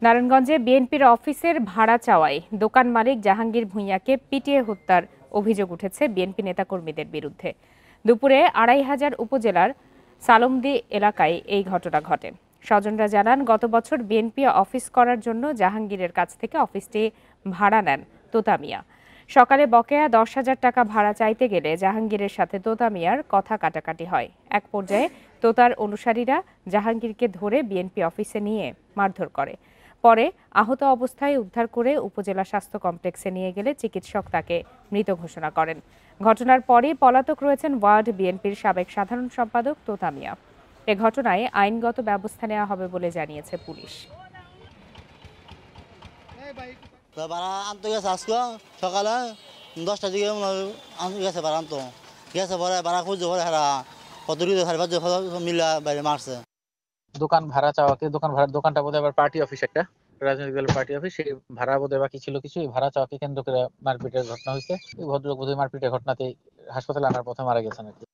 নারায়ণগঞ্জে বিএনপির অফিসের ভাড়া চাওয়ায় দোকান মালিক জাহাঙ্গীর ভূঁইয়াকে পিটিয়ে হত্যার অভিযোগ উঠেছে বিএনপি নেতাকর্মীদের বিরুদ্ধে। দুপুরে ২৫০০ উপজেলার সালমদি এলাকায় এই ঘটনা ঘটে। স্বজনরা জানান, গত বছর বিএনপি অফিস করার জন্য জাহাঙ্গীরের কাছ থেকে অফিসটি ভাড়া নেন তোতা মিয়া। সকালে বকেয়া ১০,০০০ টাকা ভাড়া চাইতে গেলে জাহাঙ্গীরের সাথে তোতা মিয়ার কথা কাটাকাটি হয়। এক পর্যায়ে তোতার অনুসারীরা জাহাঙ্গীরকে ধরে বিএনপি অফিসে নিয়ে মারধর করে। পরে আহত অবস্থায় উদ্ধার করে উপজেলা স্বাস্থ্য কমপ্লেক্সে নিয়ে গেলে চিকিৎসক তাকে মৃত ঘোষণা করেন। ঘটনার পরই পলাতক রয়েছেন ওয়ার্ড বিএনপির সাবেক সাধারণ সম্পাদক তোতা মিয়া। এ ঘটনায় আইনগত ব্যবস্থা নেওয়া হবে বলে জানিয়েছে পুলিশ। সকালে 10টার দিকে গেছে ভাড়া আনতো, গেছে পরে ভাড়া খুঁজছে পরে হারা কত মিলা বাইরে মারছে। দোকান ভাড়া চাওয়াকে দোকানটা বোধহয় আবার পার্টি অফিস, একটা রাজনৈতিক দলের পার্টি অফিস, সেই ভাড়া বোধহয় বাকি ছিল কিছু, এই ভাড়া চাওয়াকে কেন্দ্র করে মারপিটের ঘটনা হয়েছে। এই ভদ্রলোক বোধহয় মারপিটের ঘটনাতেই হাসপাতালে আনার পথে মারা গেছেন আর কি।